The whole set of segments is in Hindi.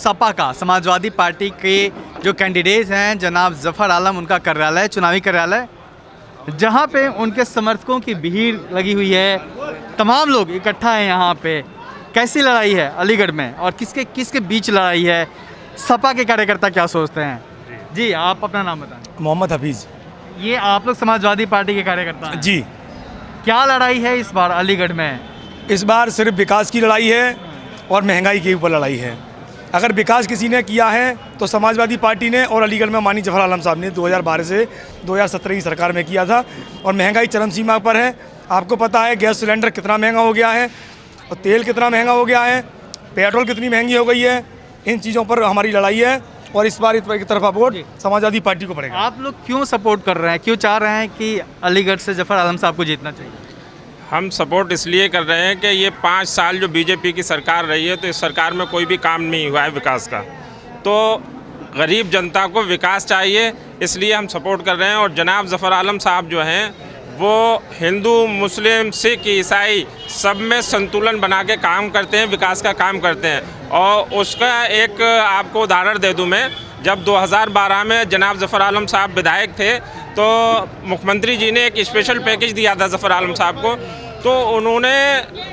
सपा का, समाजवादी पार्टी के जो कैंडिडेट्स हैं जनाब ज़फ़र आलम, उनका कार्यालय, चुनावी कार्यालय, जहां पे उनके समर्थकों की भीड़ लगी हुई है, तमाम लोग इकट्ठा हैं यहाँ पे। कैसी लड़ाई है अलीगढ़ में और किसके किसके बीच लड़ाई है? सपा के कार्यकर्ता क्या सोचते हैं? जी आप अपना नाम बताएं। मोहम्मद हफीज़। ये आप लोग समाजवादी पार्टी के कार्यकर्ता हैं? जी। क्या लड़ाई है इस बार अलीगढ़ में? इस बार सिर्फ विकास की लड़ाई है और महंगाई के ऊपर लड़ाई है। अगर विकास किसी ने किया है तो समाजवादी पार्टी ने, और अलीगढ़ में माननीय ज़फ़र आलम साहब ने 2012 से 2017 की सरकार में किया था। और महंगाई चरम सीमा पर है। आपको पता है गैस सिलेंडर कितना महंगा हो गया है और तेल कितना महंगा हो गया है, पेट्रोल कितनी महंगी हो गई है। इन चीज़ों पर हमारी लड़ाई है और इस बार की तरफा वोट समाजवादी पार्टी को पड़ेगा। आप लोग क्यों सपोर्ट कर रहे हैं, क्यों चाह रहे हैं कि अलीगढ़ से ज़फ़र आलम साहब को जीतना चाहिए? हम सपोर्ट इसलिए कर रहे हैं कि ये 5 साल जो बीजेपी की सरकार रही है तो इस सरकार में कोई भी काम नहीं हुआ है विकास का। तो गरीब जनता को विकास चाहिए, इसलिए हम सपोर्ट कर रहे हैं। और जनाब ज़फ़र आलम साहब जो हैं वो हिंदू, मुस्लिम, सिख, ईसाई सब में संतुलन बना के काम करते हैं, विकास का काम करते हैं। और उसका एक आपको उदाहरण दे दूं मैं, जब 2012 में जनाब ज़फ़र आलम साहब विधायक थे तो मुख्यमंत्री जी ने एक स्पेशल पैकेज दिया था ज़फ़र आलम साहब को। तो उन्होंने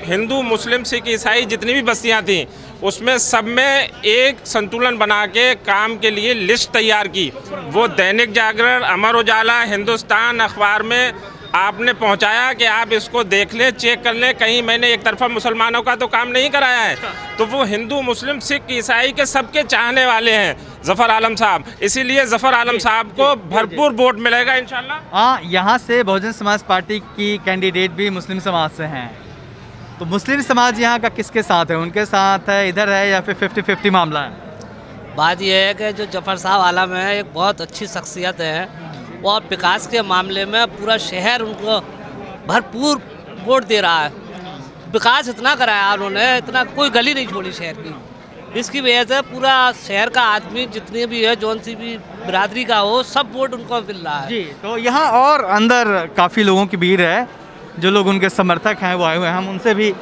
हिंदू, मुस्लिम, सिख, ईसाई जितनी भी बस्तियां थीं उसमें सब में एक संतुलन बना के काम के लिए लिस्ट तैयार की। वो दैनिक जागरण, अमर उजाला, हिंदुस्तान अखबार में आपने पहुंचाया कि आप इसको देख लें, चेक कर लें, कहीं मैंने एक तरफा मुसलमानों का तो काम नहीं कराया है। तो वो हिंदू, मुस्लिम, सिख, ईसाई के सबके चाहने वाले हैं ज़फ़र आलम साहब, इसीलिए ज़फ़र आलम साहब को भरपूर वोट मिलेगा इंशाल्लाह। हाँ, यहाँ से बहुजन समाज पार्टी की कैंडिडेट भी मुस्लिम समाज से हैं, तो मुस्लिम समाज यहाँ का किसके साथ है? उनके साथ है, इधर है, या फिर 50-50 मामला है? बात यह है कि जो ज़फ़र साहब आलम है एक बहुत अच्छी शख्सियत है और विकास के मामले में पूरा शहर उनको भरपूर वोट दे रहा है। विकास इतना कराया उन्होंने, इतना कोई गली नहीं छोड़ी शहर की। इसकी वजह से पूरा शहर का आदमी जितने भी है, जौन सी भी बिरादरी का हो, सब वोट उनको मिल रहा है। जी, तो यहाँ और अंदर काफ़ी लोगों की भीड़ है, जो लोग उनके समर्थक हैं वो आए हुए हैं, हम उनसे भी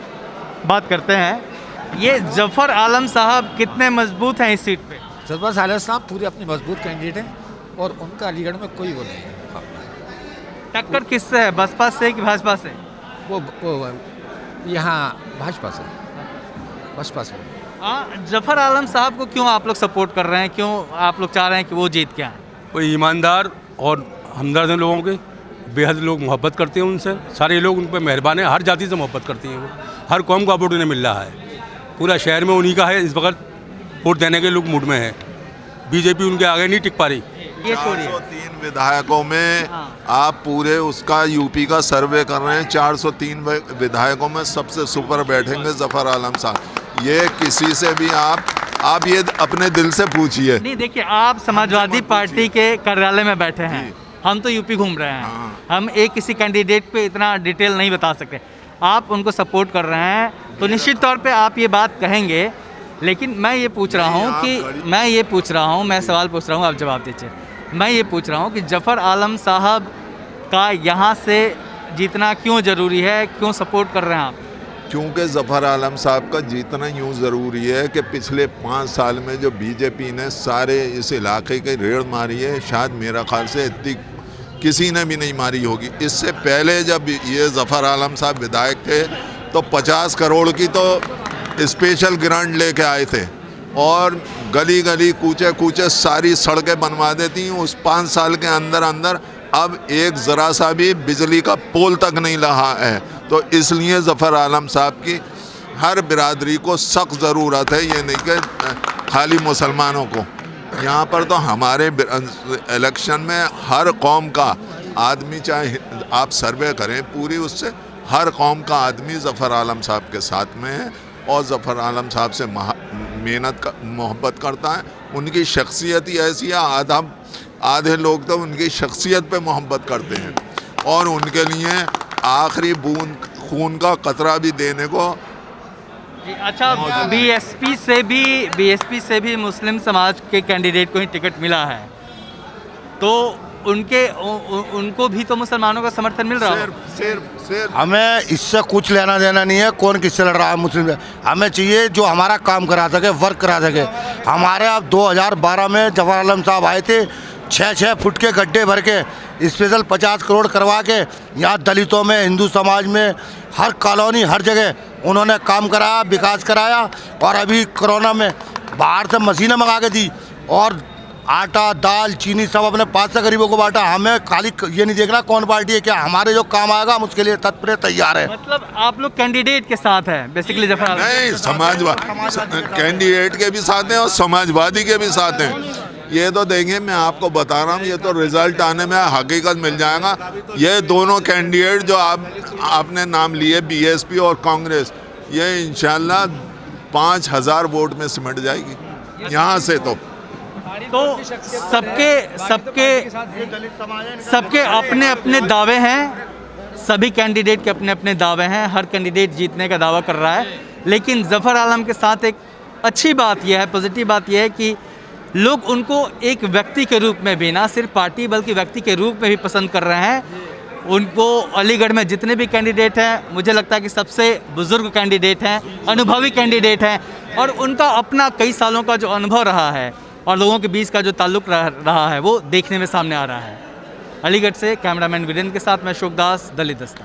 बात करते हैं। ये ज़फ़र आलम साहब कितने मजबूत हैं इस सीट पे? ज़फ़र आलम साहब पूरे अपनी मजबूत कैंडिडेट हैं और उनका अलीगढ़ में कोई वो नहीं है। टक्कर किससे है, बसपा से कि भाजपा से? वो यहाँ भाजपा से, बसपा से। ज़फ़र आलम साहब को क्यों आप लोग सपोर्ट कर रहे हैं, क्यों आप लोग चाह रहे हैं कि वो जीत के आए? वो ईमानदार और हमदर्द हैं लोगों के, बेहद लोग मोहब्बत करते हैं उनसे, सारे लोग उन पर मेहरबान हैं, हर जाति से मोहब्बत करती हैं वो, हर कौम का वोट उन्हें मिल रहा है, पूरा शहर में उन्हीं का है। इस वक्त वोट देने के लोग मूड में हैं, बीजेपी उनके आगे नहीं टिक पा रही। ये छोड़िए, 403 विधायकों में आप पूरे उसका यूपी का सर्वे कर रहे हैं, 403 विधायकों में सबसे सुपर बैठेंगे ज़फ़र आलम साहब। ये किसी से भी आप ये अपने दिल से पूछिए। नहीं देखिए, आप समाजवादी पार्टी के कार्यालय में बैठे हैं, हम तो यूपी घूम रहे हैं, हम एक किसी कैंडिडेट पे इतना डिटेल नहीं बता सकते। आप उनको सपोर्ट कर रहे हैं तो निश्चित तौर पे आप ये बात कहेंगे, लेकिन मैं ये पूछ रहा हूँ मैं सवाल पूछ रहा हूँ, आप जवाब दीजिए। मैं ये पूछ रहा हूँ कि ज़फ़र आलम साहब का यहाँ से जीतना क्यों ज़रूरी है, क्यों सपोर्ट कर रहे हैं आप? क्योंकि ज़फ़र आलम साहब का जीतना यूँ ज़रूरी है कि पिछले 5 साल में जो बीजेपी ने सारे इस इलाके की रेड़ मारी है, शायद मेरा ख्याल से इतनी किसी ने भी नहीं मारी होगी। इससे पहले जब ये ज़फ़र आलम साहब विधायक थे तो 50 करोड़ की तो स्पेशल ग्रांट लेके आए थे और गली गली कूचे कूचे सारी सड़कें बनवा देती। उस 5 साल के अंदर अब एक ज़रा सा भी बिजली का पोल तक नहीं लगा है। तो इसलिए ज़फ़र आलम साहब की हर बिरादरी को सख्त ज़रूरत है, ये नहीं कि खाली मुसलमानों को। यहाँ पर तो हमारे इलेक्शन में हर कौम का आदमी, चाहे आप सर्वे करें पूरी, उससे हर कौम का आदमी ज़फ़र आलम साहब के साथ में है और ज़फ़र आलम साहब से मोहब्बत करता है। उनकी शख्सियत ही ऐसी है, आधे लोग तो उनकी शख्सियत पे मोहब्बत करते हैं और उनके लिए आखिरी बूंद खून का कतरा भी देने को। अच्छा, बीएसपी से भी मुस्लिम समाज के कैंडिडेट को ही टिकट मिला है, तो उनको भी तो मुसलमानों का समर्थन मिल रहा है। सिर्फ हमें इससे कुछ लेना देना नहीं है कौन किससे लड़ रहा है। मुस्लिम हमें चाहिए जो हमारा काम करा सके, वर्क करा सके। हमारे अब 2012 में जफर आलम साहब आए थे, 6-6 फुट के गड्ढे भर के स्पेशल 50 करोड़ करवा के यहाँ दलितों में, हिंदू समाज में, हर कॉलोनी, हर जगह उन्होंने काम कराया, विकास कराया। और अभी कोरोना में बाहर से मशीनें मंगा के दी और आटा, दाल, चीनी सब अपने पास से गरीबों को बांटा। हमें खाली ये नहीं देखना कौन पार्टी है, क्या हमारे जो काम आएगा हम उसके लिए तत्पर तैयार है। मतलब आप लोग कैंडिडेट के साथ हैं बेसिकली जफर आलम? नहीं, समाजवादी कैंडिडेट के भी साथ हैं और समाजवादी के भी साथ हैं। ये तो देंगे, मैं आपको बता रहा हूँ, ये तो रिजल्ट आने में हकीकत मिल जाएगा। ये दोनों कैंडिडेट जो आपने नाम लिए, बीएसपी और कांग्रेस, ये इंशाल्लाह 5000 वोट में सिमट जाएगी यहाँ से। तो सबके अपने अपने दावे हैं, सभी कैंडिडेट के अपने अपने दावे हैं, हर कैंडिडेट जीतने का दावा कर रहा है। लेकिन जफर आलम के साथ एक अच्छी बात यह है, पॉजिटिव बात यह है कि लोग उनको एक व्यक्ति के रूप में भी, ना सिर्फ पार्टी बल्कि व्यक्ति के रूप में भी पसंद कर रहे हैं। उनको अलीगढ़ में जितने भी कैंडिडेट हैं, मुझे लगता है कि सबसे बुज़ुर्ग कैंडिडेट हैं, अनुभवी कैंडिडेट हैं और उनका अपना कई सालों का जो अनुभव रहा है और लोगों के बीच का जो ताल्लुक़ रहा है वो देखने में सामने आ रहा है। अलीगढ़ से कैमरामैन वीरेंद्र के साथ मैं अशोक दास, दलित दस्ता।